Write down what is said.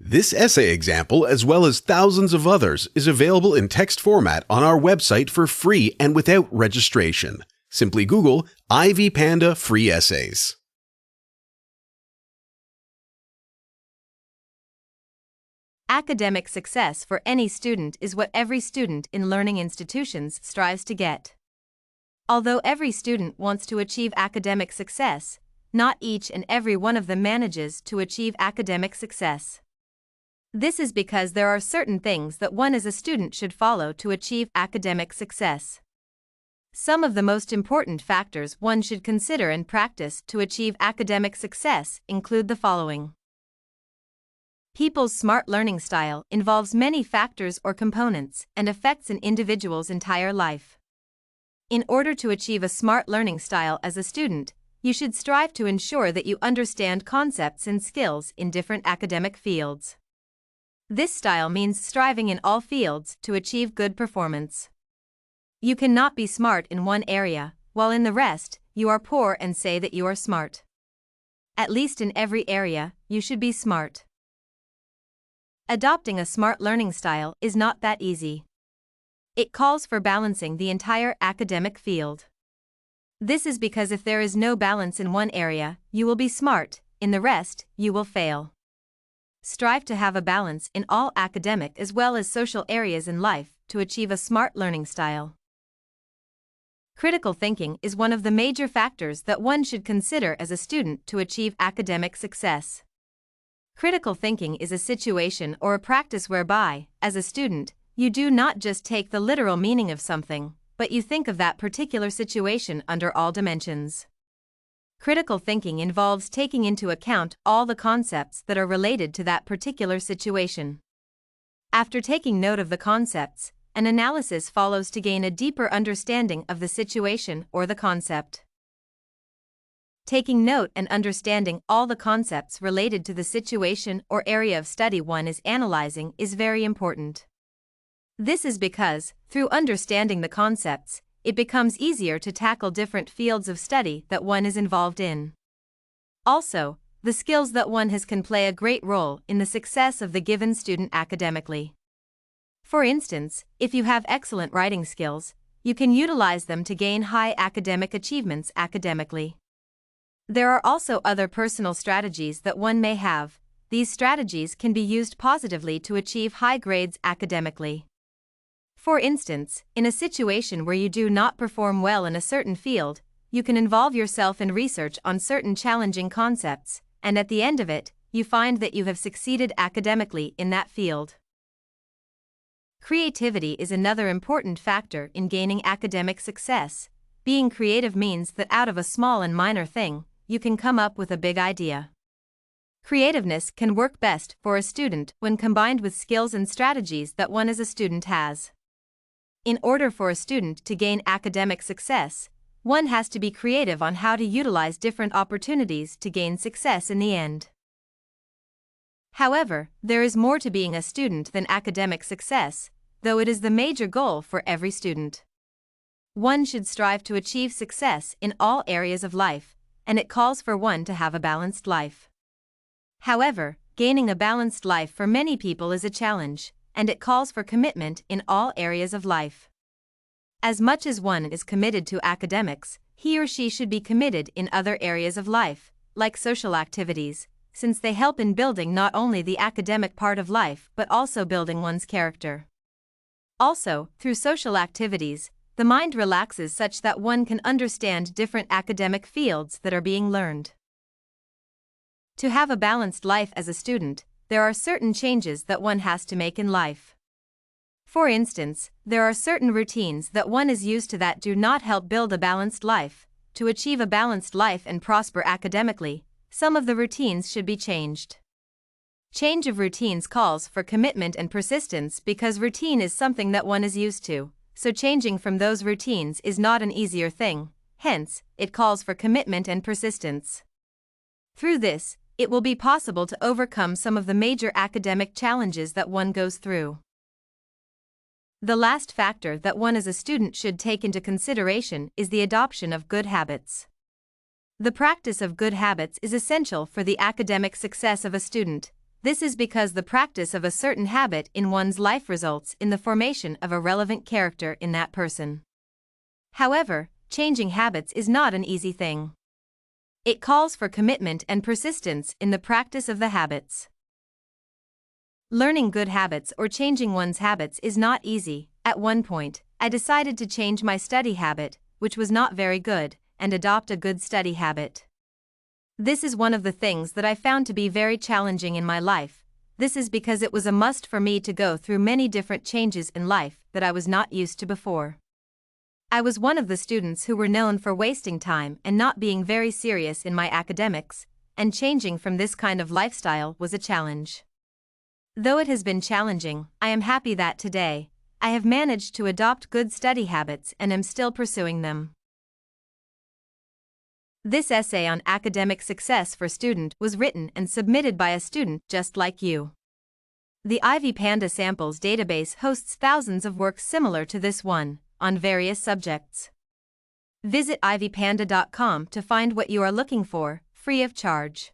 This essay example, as well as thousands of others, is available in text format on our website for free and without registration. Simply Google Ivy Panda Free Essays. Academic success for any student is what every student in learning institutions strives to get. Although every student wants to achieve academic success, not each and every one of them manages to achieve academic success. This is because there are certain things that one as a student should follow to achieve academic success. Some of the most important factors one should consider and practice to achieve academic success include the following. People's smart learning style involves many factors or components and affects an individual's entire life. In order to achieve a smart learning style as a student, you should strive to ensure that you understand concepts and skills in different academic fields. This style means striving in all fields to achieve good performance. You cannot be smart in one area, while in the rest, you are poor and say that you are smart. At least in every area, you should be smart. Adopting a smart learning style is not that easy. It calls for balancing the entire academic field. This is because if there is no balance in one area, you will be smart, in the rest, you will fail. Strive to have a balance in all academic as well as social areas in life to achieve a smart learning style. Critical thinking is one of the major factors that one should consider as a student to achieve academic success. Critical thinking is a situation or a practice whereby, as a student, you do not just take the literal meaning of something, but you think of that particular situation under all dimensions. Critical thinking involves taking into account all the concepts that are related to that particular situation. After taking note of the concepts, an analysis follows to gain a deeper understanding of the situation or the concept. Taking note and understanding all the concepts related to the situation or area of study one is analyzing is very important. This is because, through understanding the concepts, it becomes easier to tackle different fields of study that one is involved in. Also, the skills that one has can play a great role in the success of the given student academically. For instance, if you have excellent writing skills, you can utilize them to gain high academic achievements academically. There are also other personal strategies that one may have. These strategies can be used positively to achieve high grades academically. For instance, in a situation where you do not perform well in a certain field, you can involve yourself in research on certain challenging concepts, and at the end of it, you find that you have succeeded academically in that field. Creativity is another important factor in gaining academic success. Being creative means that out of a small and minor thing, you can come up with a big idea. Creativeness can work best for a student when combined with skills and strategies that one as a student has. In order for a student to gain academic success, one has to be creative on how to utilize different opportunities to gain success in the end. However, there is more to being a student than academic success, though it is the major goal for every student. One should strive to achieve success in all areas of life, and it calls for one to have a balanced life. However, gaining a balanced life for many people is a challenge, and it calls for commitment in all areas of life. As much as one is committed to academics, he or she should be committed in other areas of life, like social activities, since they help in building not only the academic part of life but also building one's character. Also, through social activities, the mind relaxes such that one can understand different academic fields that are being learned. To have a balanced life as a student, there are certain changes that one has to make in life. For instance, there are certain routines that one is used to that do not help build a balanced life. To achieve a balanced life and prosper academically, some of the routines should be changed. Change of routines calls for commitment and persistence because routine is something that one is used to, so changing from those routines is not an easier thing, hence, it calls for commitment and persistence. Through this, it will be possible to overcome some of the major academic challenges that one goes through. The last factor that one as a student should take into consideration is the adoption of good habits. The practice of good habits is essential for the academic success of a student. This is because the practice of a certain habit in one's life results in the formation of a relevant character in that person. However, changing habits is not an easy thing. It calls for commitment and persistence in the practice of the habits. Learning good habits or changing one's habits is not easy. At one point, I decided to change my study habit, which was not very good, and adopt a good study habit. This is one of the things that I found to be very challenging in my life. This is because it was a must for me to go through many different changes in life that I was not used to before. I was one of the students who were known for wasting time and not being very serious in my academics, and changing from this kind of lifestyle was a challenge. Though it has been challenging, I am happy that today, I have managed to adopt good study habits and am still pursuing them. This essay on academic success for student was written and submitted by a student just like you. The Ivy Panda Samples database hosts thousands of works similar to this one, on various subjects. Visit ivypanda.com to find what you are looking for, free of charge.